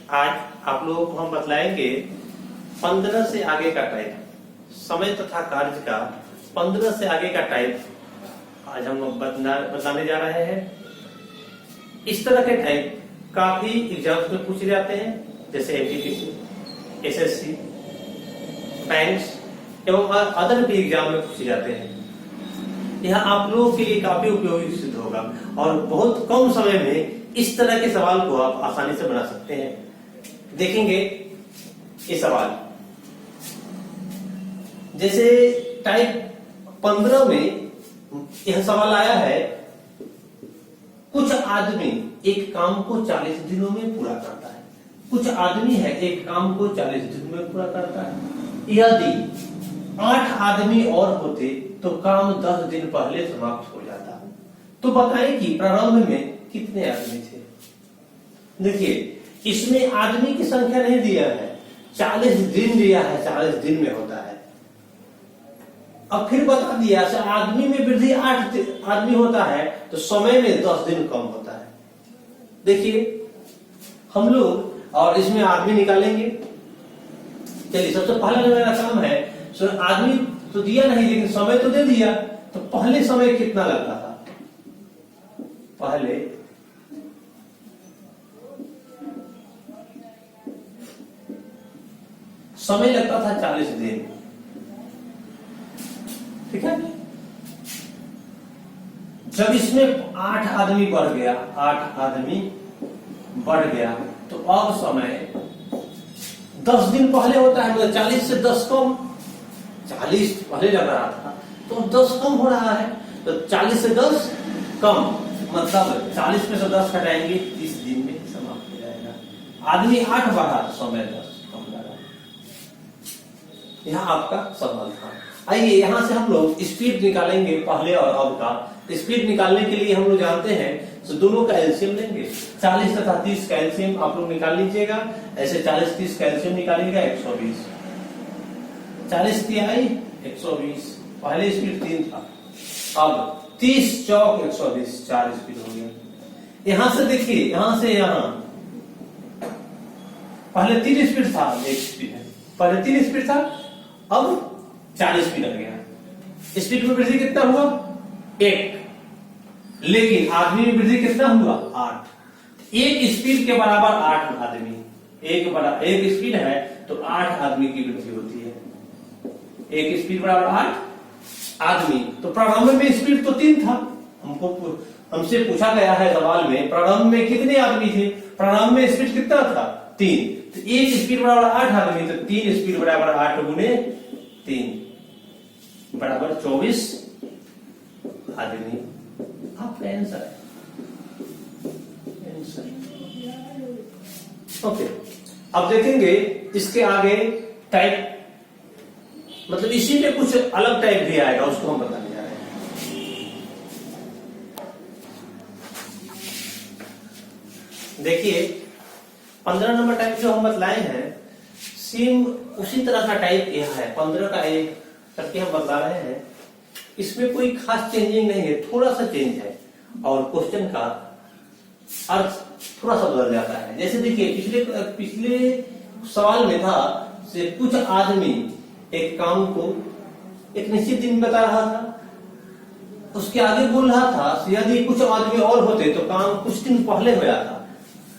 आज आप लोगों को हम बतलाएंगे 15 से आगे का टाइप, समय तथा कार्य का 15 से आगे का टाइप आज हम लोग बताने जा रहे हैं। इस तरह के टाइप काफी एग्जाम्स में पूछे जाते हैं, जैसे एमटीपीसी, एसएससी, बैंक्स एवं अदर भी एग्जाम में पूछे जाते हैं। यह आप लोगों के लिए काफी उपयोगी सिद्ध होगा और बहुत कम समय में इस तरह के सवाल को आप आसानी से बना सकते हैं। देखेंगे ये सवाल, जैसे टाइप 15 में यह सवाल आया है, कुछ आदमी एक काम को 40 दिनों में पूरा करता है। कुछ आदमी है एक काम को 40 दिनों में पूरा करता है। यदि 8 आदमी और होते तो काम 10 दिन पहले समाप्त हो जाता। तो बताएं कि प्रारंभ में कितने आदमी थे। देखिए, इसमें आदमी की संख्या नहीं दिया है, 40 दिन दिया है, 40 दिन में होता है। अब फिर बता दिया आदमी में वृद्धि 8 आदमी होता है तो समय में 10 दिन कम होता है। देखिए हम लोग और इसमें आदमी निकालेंगे। चलिए, सबसे पहला जो मेरा काम है, आदमी तो दिया नहीं लेकिन समय तो दे दिया। तो पहले समय कितना लगता था? पहले समय लगता था 40 दिन। ठीक है, जब इसमें 8 आदमी बढ़ गया, 8 आदमी बढ़ गया तो अब समय 10 दिन पहले होता है। मतलब 40 से 10 कम, 40 पहले लग रहा था तो 10 कम हो रहा है। तो 40 से 10 कम मतलब 40 में से 10 घटाएंगे, 30 दिन में समाप्त हो जाएगा। आदमी 8 बढ़ा, समय 10 कम लगा। यह आपका सवाल था। आइए यहां से हम लोग स्पीड निकालेंगे, पहले और अब का। स्पीड निकालने के लिए हम लोग जानते हैं तो दोनों का एलसीएम लेंगे। 40 तथा 30 का एलसीएम आप लोग निकाल लीजिएगा। ऐसे 40-30 का एलसीएम निकालिएगा 120। 40 तिहाई 120। पहले स्पीड 3 था, अब 30 चौक 120, 4 स्पीड हो गया। यहां से देखिए, यहां से यहां पहले 3 स्पीड था, 1 स्पीड है। पहले 3 स्पीड था, अब 4 स्पीड आ गया। स्पीड में वृद्धि कितना हुआ? 1। लेकिन आदमी में वृद्धि कितना हुआ? 8। एक स्पीड के बराबर 8 आदमी। एक स्पीड है तो 8 आदमी की वृद्धि होती है। एक स्पीड बराबर 8 आदमी। तो प्रारंभ में स्पीड तो 3 था। हमसे पूछा गया है सवाल में, प्रारंभ में कितने आदमी थे? प्रारंभ में स्पीड कितना था? 3। तो एक स्पीड बराबर 8 आदमी, तो 3 स्पीड बराबर 8 गुने 3 बराबर 24 आदमी। आपका आंसर है। ओके, अब देखेंगे इसके आगे टाइप, मतलब इसी में कुछ अलग टाइप भी आएगा, उसको हम बताने जा रहे हैं। देखिए 15 नंबर टाइप जो हम बतलाए हैं, सेम उसी तरह का टाइप यह है। 15 का एक करके हम बता रहे हैं। इसमें कोई खास चेंजिंग नहीं है, थोड़ा सा चेंज है और क्वेश्चन का अर्थ थोड़ा सा बदल जाता है। जैसे देखिए पिछले सवाल में था से कुछ आदमी एक काम को एक निश्चित दिन बता रहा था, उसके आगे बोल रहा था यदि कुछ आदमी और होते तो काम कुछ दिन पहले हो जाता,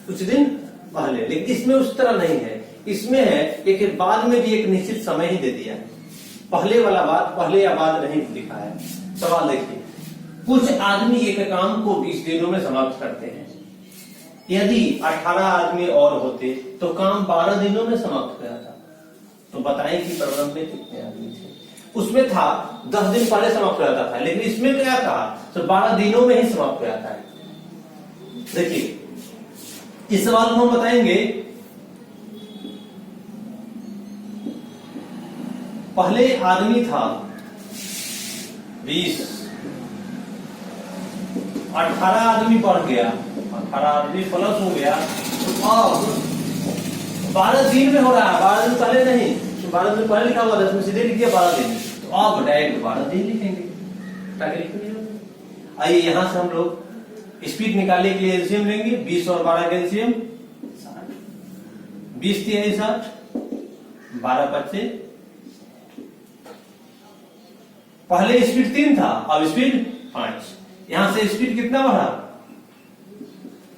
कुछ दिन पहले। लेकिन इसमें उस तरह नहीं है। इसमें है एक बाद में भी एक निश्चित समय ही दे दिया है। पहले वाला बात पहले या बाद नहीं लिखा है। सवाल देखिए, कुछ आदमी एक काम को 20 दिनों में समाप्त करते हैं। यदि 18 आदमी और होते तो काम 12 दिनों में समाप्त हो जाता। तो बताएं कि प्रारंभ में कितने आदमी थे? उसमें था 10 दिन पहले समाप्त हो जाता था, लेकिन इसमें क्या था तो 12 दिनों में ही समाप्त हो जाता है। देखिए इस सवाल को हम बताएंगे, पहले आदमी था 20, 18 आदमी बढ़ गया, 18 आदमी प्लस हो गया, तो अब 12 दिन में हो रहा है। 12 दिन पहले नहीं, तो 12 दिन पहले लिखा हुआ था, इसमें सीधे लिख दिया 12 दिन। तो अब डायरेक्ट 12 दिन लिखेंगे ताकि लिखेंगे। आइए यहां से हम लोग स्पीड निकालने के लिए एलसीएम लेंगे। 20 और 12 का एलसीएम 20 तिहाई 60, 12 बच्चे। पहले स्पीड 3 था, अब स्पीड 5। यहां से स्पीड कितना बढ़ा?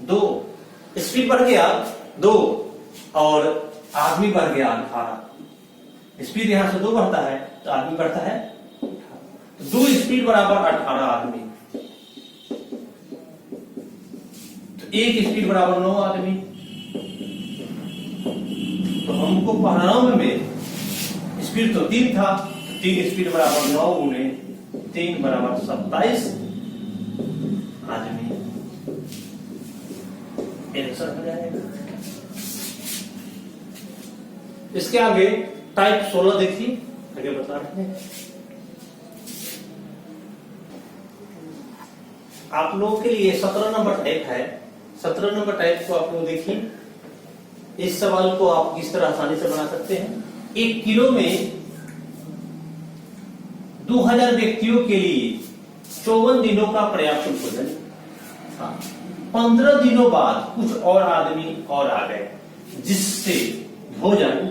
2। स्पीड बढ़ गया 2 और आदमी बढ़ गया 18। स्पीड यहां से 2 बढ़ता है तो आदमी बढ़ता है 18। तो 2 स्पीड बराबर 18 आदमी, तो 1 स्पीड बराबर 9 आदमी। तो हमको प्रारंभ में स्पीड तो 3 था, तो 3 स्पीड बराबर 9 गुने 3 बराबर 27 आदमी। आंसर हो जाएगा। इसके आगे टाइप 16 देखिए, आगे बता रहे हैं। आप लोगों के लिए 17 नंबर टाइप है। 17 नंबर टाइप को आप लोग देखिए। इस सवाल को आप किस तरह आसानी से बना सकते हैं। 1 किलो में 2000 व्यक्तियों के लिए 54 दिनों का पर्याप्त भोजन था। 15 दिनों बाद कुछ और आदमी और आ गए, जिससे भोजन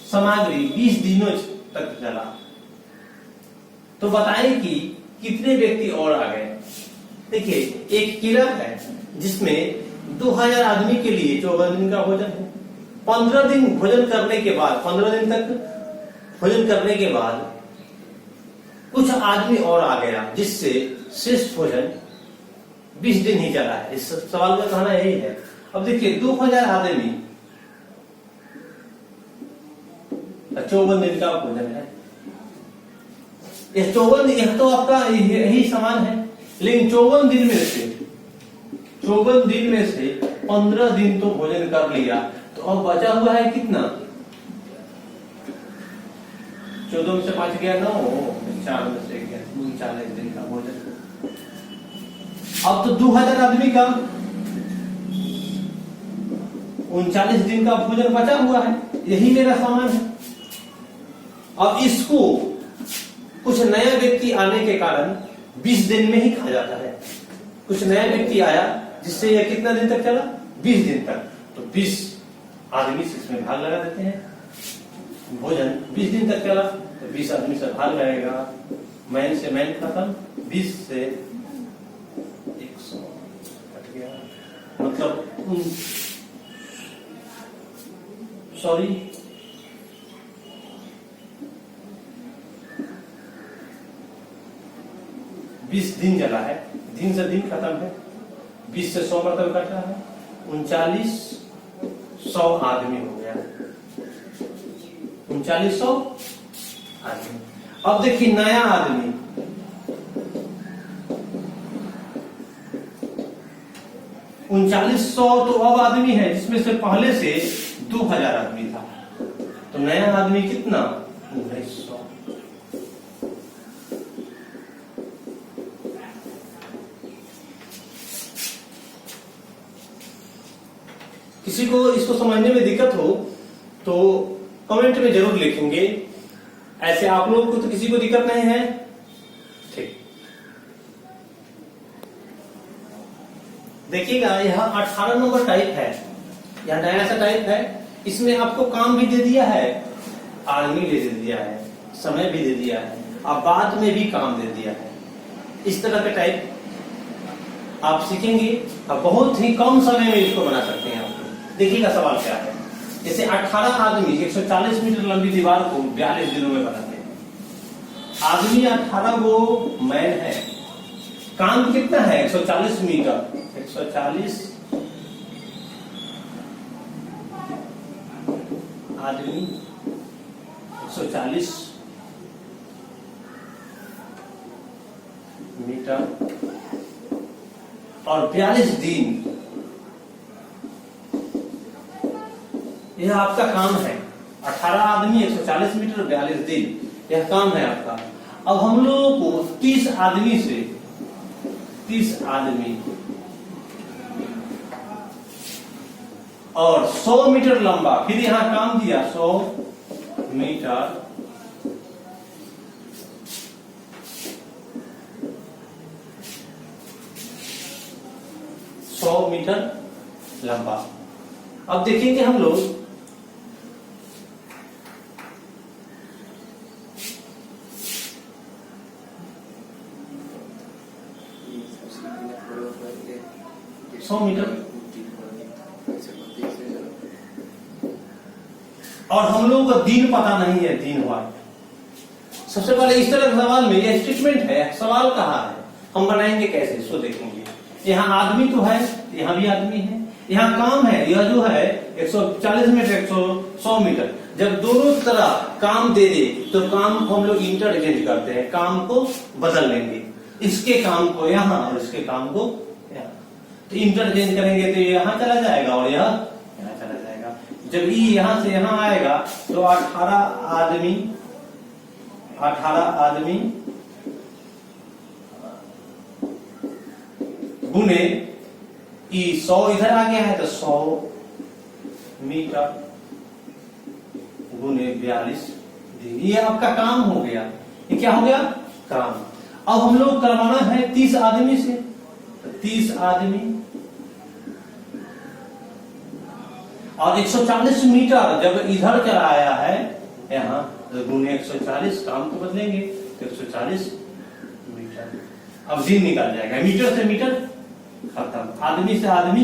सामग्री 20 दिनों तक चला। तो बताएं कि कितने व्यक्ति और आ गए। देखिए, एक किला है जिसमें 2000 आदमी के लिए 54 दिन का भोजन है। 15 दिन भोजन करने के बाद, 15 दिन तक भोजन करने के बाद कुछ आदमी और आ गया, जिससे शेष भोजन 20 दिन ही चला है। इस सवाल में कहना यही है। अब देखिए, 2000 आदमी 54 दिन का भोजन है। यह 54, यह तो आपका यही समान है, लेकिन 54 दिन में से 15 दिन तो भोजन कर लिया, तो अब बचा हुआ है कितना? 14 में से 5 गया 9, 4 में से गया 39 दिन का भोजन। अब तो 2000 आदमी का 39 दिन का भोजन बचा हुआ है, यही मेरा सामान है। अब इसको कुछ नया व्यक्ति आने के कारण 20 दिन में ही खा जाता है। कुछ नया व्यक्ति आया जिससे यह कितना दिन तक चला? 20 दिन तक। तो 20 आदमी से इसमें भाग लगा देते हैं। भोजन 20 दिन तक चला तो 20 आदमी से भाग लगेगा। मैन से मैन खत्म, 20 से 100 कट गया, मतलब 20 दिन चला है, दिन से दिन खत्म है। 20 से 100 मतलब कट रहा है, 3900 आदमी हो गया। 3900 आदमी। अब देखिए, नया आदमी 3900 तो अब आदमी है, जिसमें से पहले से 2000 आदमी था। तो नया आदमी कितना? 1900। किसी को इसको समझने में दिक्कत हो तो कमेंट में जरूर लिखेंगे। ऐसे आप लोगों को तो किसी को दिक्कत नहीं है? ठीक। देखिएगा, यह 18 नंबर टाइप है, यह नया सा टाइप है। इसमें आपको काम भी दे दिया है, आदमी भी दे दिया है, समय भी दे दिया है, और बाद में भी काम दे दिया है। इस तरह का टाइप आप सीखेंगे और बहुत ही कम समय में इसको बना सकते हैं आप। देखिएगा सवाल क्या है। जैसे 18 आदमी 140 मीटर लंबी दीवार को 42 दिनों में बनाते हैं। आदमी 18 वो मैन है, काम कितना है? 140 मीटर। 140 आदमी 140 मीटर और 42 दिन, यह आपका काम है। 18 आदमी 140 मीटर 42 दिन, यह काम है आपका। अब हम लोगों को 30 आदमी से 30 आदमी और 100 मीटर लंबा, फिर यहां काम दिया 100 मीटर लंबा। अब देखेंगे हम लोग 100 मीटर। और हम लोगों को दिन पता नहीं है, दिन वाट। सबसे पहले इस तरह के सवाल में ये स्टेटमेंट है, सवाल कहाँ है, हम बनाएंगे कैसे, सो देखेंगे। यहाँ आदमी तो है, यहाँ भी आदमी है, यहाँ काम है, यह जो है 140 मीटर 100 मीटर। जब दोनों तरह काम दे दे तो काम को हम लोग इंटरचेंज करते हैं, काम को बदल लेंगे, इसके काम को यहाँ और इसके काम को यहाँ। तो इंटरचेंज करेंगे तो यहाँ चला जाएगा और यह यहाँ चला जाएगा। जब ई यहाँ से यहाँ आएगा तो 18 आदमी गुने ई 100 इधर आ गया है तो 100 मीटर गुने 42 दिन। ये आपका काम हो गया। ये क्या हो गया? काम। अब हम लोग करवाना है 30 आदमी से, तो 30 आदमी और 140 मीटर जब इधर चला आया है यहाँ तो गुने 140, काम को बदलेंगे तो 140 मीटर। अब दिन निकल जाएगा, मीटर से मीटर खत्म, आदमी से आदमी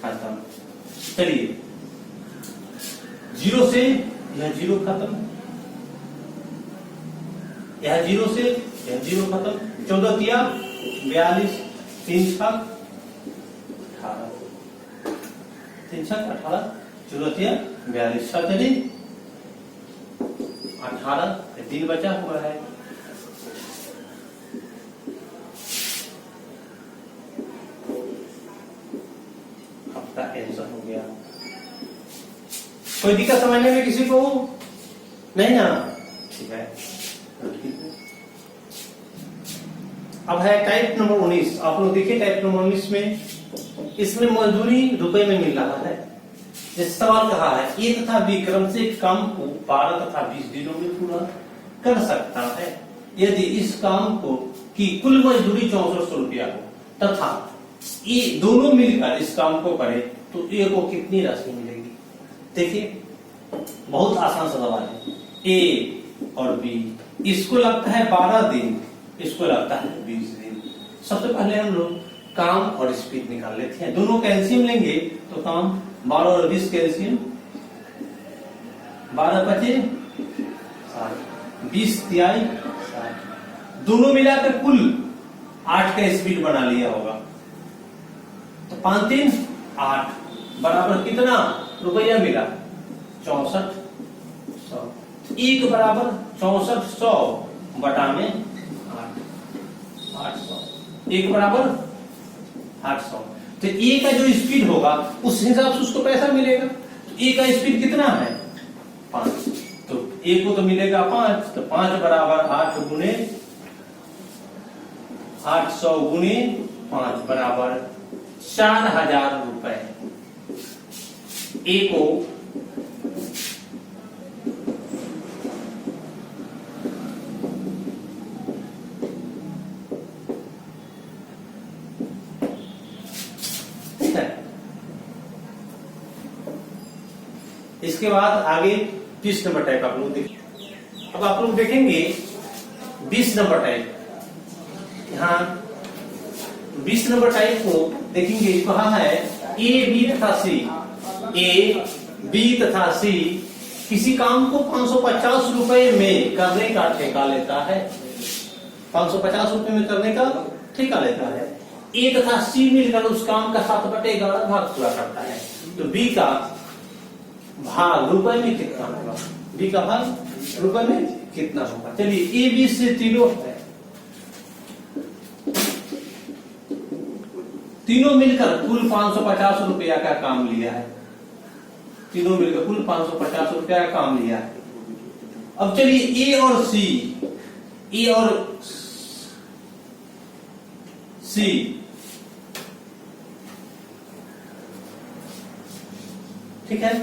खत्म। चलिए 0 से यह 0 खत्म, यह 0 से यह 0 खत्म। 14 तिया 42, 3 छक 18, 3 छक 18, 0 तिया 42, 7 18, 3 बचा हुआ है। आपका आंसर हो गया। कोई दिक्कत समझने में किसी को नहीं ना? ठीक है। अब है टाइप नंबर 19। आप लोग देखिए टाइप नंबर 19 में, इसमें मजदूरी रुपए में मिल रहा है। जैसे सवाल कहा है ए तथा बी क्रम से काम को 12 तथा 20 दिनों में पूरा कर सकता है यदि इस काम को की कुल मजदूरी 6400 रुपया हो, तथा ये दोनों मिलकर इस काम को करे तो ए को कितनी राशि मिलेगी? देखिए बहुत आसान सा सवाल है। ए और बी, इसको लगता है 12 दिन, इसको लगता है 20 दिन। सबसे पहले हम लोग काम और स्पीड निकाल लेते हैं। दोनों कैल्शियम लेंगे तो काम 12 और 20 कैल्शियम, 12 25 60, 20 तिहाई 60, दोनों मिलाकर कुल 8 का स्पीड बना लिया होगा। तो 5 3 8 बराबर कितना रुपया मिला? 6400। एक बराबर 6400 बटा में 800, एक बराबर 800। तो ए का जो स्पीड होगा उस हिसाब से उसको पैसा मिलेगा। तो ए का स्पीड कितना है? 5। तो ए को तो मिलेगा 5, तो 5 बराबर 8 गुने 800 गुने 5 बराबर 4000 रुपए। ए को इसके बाद आगे 20 नंबर टाइप आप लोग देखिए। अब आप लोग देखेंगे 20 नंबर टाइप। यहाँ 20 नंबर टाइप को देखेंगे, कहा है ए बी तथा सी, ए बी तथा सी किसी काम को 550 रुपए में करने का ठेका लेता है। 550 रुपए में करने का ठेका लेता है। ए तथा सी मिलकर उस काम का 7/11 भाग पूरा करता है। तो बी का भाग रुपए में कितना होगा? बी का भाग रुपए में कितना होगा? चलिए ए बी से तीनों है, तीनों मिलकर कुल 550 रुपया का काम लिया है। तीनों मिलकर कुल 550 रुपया का काम लिया है। अब चलिए ए और सी, ए और सी ठीक है,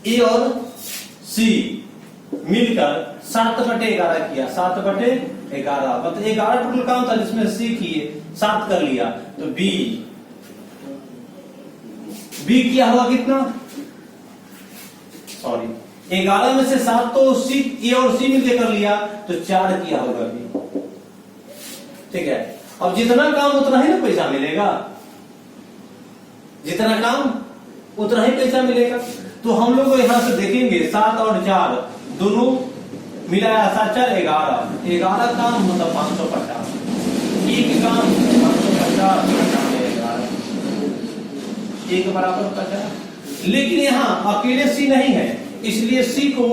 ए और सी मिलकर 7/11 किया। 7/11 मतलब 11 टोटल काम था जिसमें सी किए 7 कर लिया। तो बी किया हुआ कितना? सॉरी 11 में से 7 तो सी ए और सी मिलकर कर लिया तो 4 किया होगा बी। ठीक है, अब जितना काम उतना ही ना पैसा मिलेगा। जितना काम उतना ही पैसा मिलेगा। तो हम लोग यहां से देखेंगे 7 और 4 दोनों मिलाया 7 4 11, 11 काम मतलब 550, एक काम 550 एक बराबर 50। लेकिन यहाँ अकेले सी नहीं है, इसलिए सी को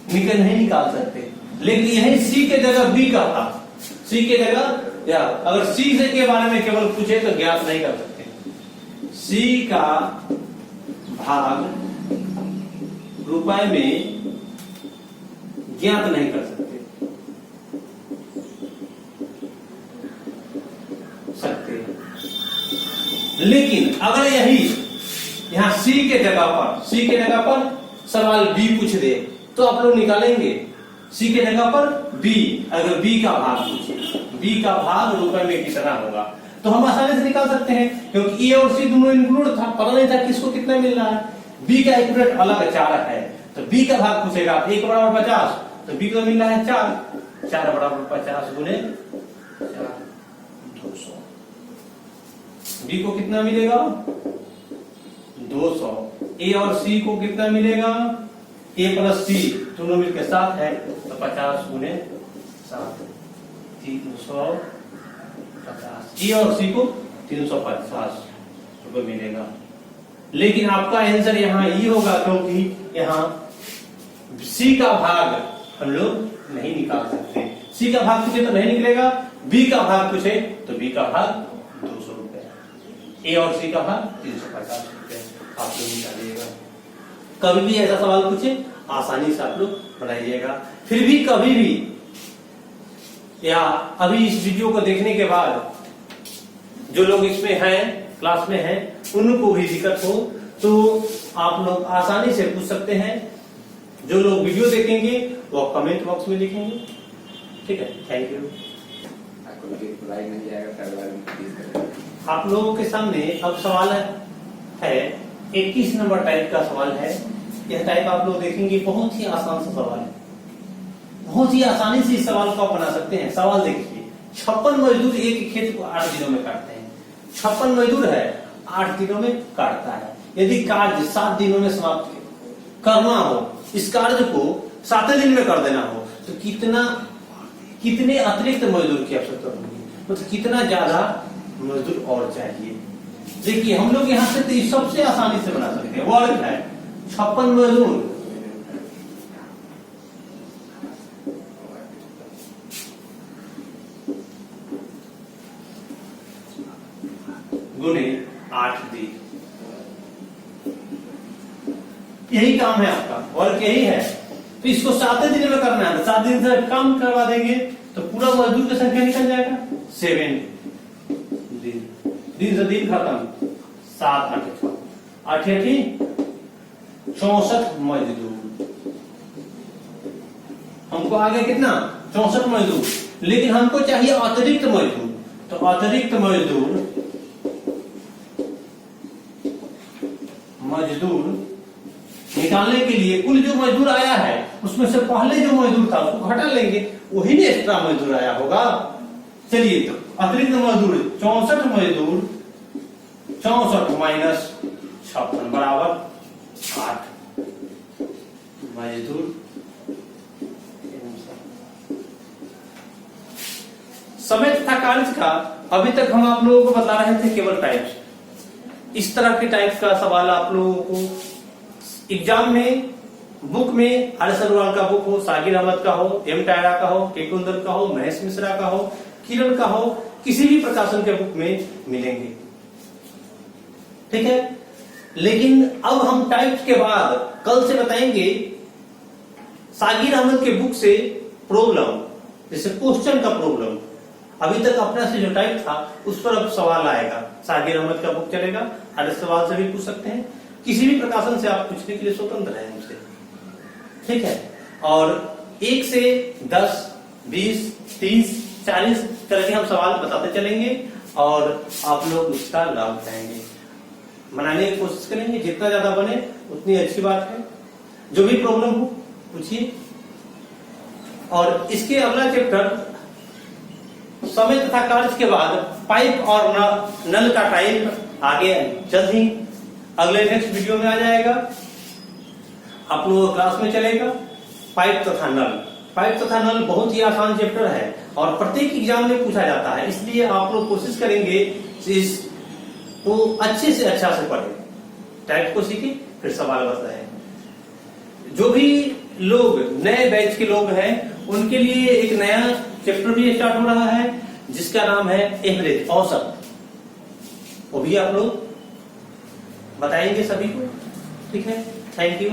नहीं निकाल सकते। लेकिन यही सी के जगह बी का था, सी के जगह या अगर सी से के बारे में केवल पूछे तो ज्ञात नहीं कर सकते। सी का भाग रुपए में ज्ञात नहीं कर सकते लेकिन अगर यही यहां सी के जगह पर सवाल बी पूछ दे तो आप लोग निकालेंगे। सी के जगह पर बी, अगर बी का भाग पूछे, बी का भाग रुपए में कितना होगा तो हम आसानी से निकाल सकते हैं, क्योंकि ए और सी दोनों इंक्लूड था, पता नहीं था किसको कितना मिल रहा है। बी का एक्यूरेट अलग 4 है तो बी का भाग पूछेगा 1 बराबर 50, तो बी को मिल रहा है 4, 4 बराबर 50 गुने 4 200। बी को कितना मिलेगा 200। ए और सी को कितना मिलेगा, ए प्लस सी दोनों मिलकर 7 है तो 50 गुने 7 350। ए और सी को 350 रुपए मिलेगा। लेकिन आपका आंसर यहाँ ये होगा क्योंकि यहाँ सी का भाग हम लोग नहीं निकाल सकते। सी का भाग पूछे तो नहीं निकलेगा, बी का भाग पूछे तो बी का भाग 200 रुपए, ए और सी का भाग 350 रुपए आप लोग निकालिएगा। कभी भी ऐसा सवाल पूछे आसानी से आप लोग बनाइएगा। फिर भी कभी भी या अभी इस वीडियो को देखने के बाद जो लोग इसमें हैं, क्लास में हैं, उनको भी दिक्कत हो तो आप लोग आसानी से पूछ सकते हैं। जो लोग वीडियो देखेंगे वो कमेंट बॉक्स में लिखेंगे। ठीक है, थैंक यू। आप लोगों के सामने अब सवाल है 21 नंबर टाइप का सवाल है। यह टाइप आप लोग देखेंगे बहुत ही आसान सा सवाल है, बहुत ही आसानी से इस सवाल को आप बना सकते हैं। सवाल देखिए, 56 मजदूर एक खेत को 8 दिनों में काटते हैं। 56 मजदूर है, 8 दिनों में काटता है। यदि कार्य 7 दिनों में समाप्त करना हो, इस कार्य को 7 दिन में कर देना हो तो कितने अतिरिक्त मजदूर की आवश्यकता होगी, मतलब कितना ज्यादा मजदूर और चाहिए। देखिए हम लोग यहाँ से सबसे आसानी से बना सकते हैं। वर्ग है 56 मजदूर गुने 8 दिन, यही काम है आपका, वर्ग यही है। तो इसको 7 दिन में करना है, 7 दिन से काम करवा देंगे तो पूरा मजदूर की संख्या निकल जाएगा 7 दिन। दिन से दिन खत्म, 7 8 64 मजदूर। हमको आगे कितना 64 मजदूर, लेकिन हमको चाहिए अतिरिक्त मजदूर। तो अतिरिक्त मजदूर निकालने के लिए कुल जो मजदूर आया है उसमें से पहले जो मजदूर था उसको घटा लेंगे, वही ने एक्स्ट्रा मजदूर आया होगा। चलिए तो अतिरिक्त मजदूर 64 मजदूर, 64 माइनस 56 बराबर 8 मजदूर। समय तथा कार्य का अभी तक हम आप लोगों को बता रहे थे केवल टाइप्स। इस तरह के टाइप का सवाल आप लोगों को एग्जाम में, बुक में, हर्ष अग्रवाल का बुक हो, सागिर अहमद का हो, एम टायरा का हो, के कुंदर का हो, महेश मिश्रा का हो, किरण का हो, किसी भी प्रकाशन के बुक में मिलेंगे। ठीक है, लेकिन अब हम टाइप्स के बाद कल से बताएंगे सागिर अहमद के बुक से प्रॉब्लम, जैसे क्वेश्चन का प्रॉब्लम। अभी तक अपना से जो टाइप था उस पर अब सवाल आएगा। सागिर अहमद का बुक चलेगा, हर सवाल से भी पूछ सकते हैं, किसी भी प्रकाशन से आप पूछने के लिए स्वतंत्र हैं मुझसे। ठीक है, और 1 से 10 20 30 40 तरह के हम सवाल बताते चलेंगे और आप लोग उसका लाभ उठाएंगे, बनाने की कोशिश करेंगे। जितना ज्यादा बने उतनी अच्छी बात है। जो भी प्रॉब्लम हो पूछिए। और इसके अगला चैप्टर समय तथा कार्य के बाद पाइप और नल का टाइप आगे जल्द ही अगले नेक्स्ट वीडियो में आ जाएगा, आप लोगों क्लास में चलेगा पाइप तथा नल। पाइप तथा नल बहुत ही आसान चैप्टर है और प्रत्येक एग्जाम में पूछा जाता है, इसलिए आप लोग कोशिश करेंगे इसको अच्छे से अच्छा से पढ़ें, टाइप को सीखें, फिर सवाल बताएं। जो भी लोग नए बैच के लोग हैं उनके लिए एक नया चैप्टर भी स्टार्ट हो रहा है जिसका नाम है एवरेज, औसत। वो भी आप लोग बताएंगे सभी को, ठीक है। Thank you.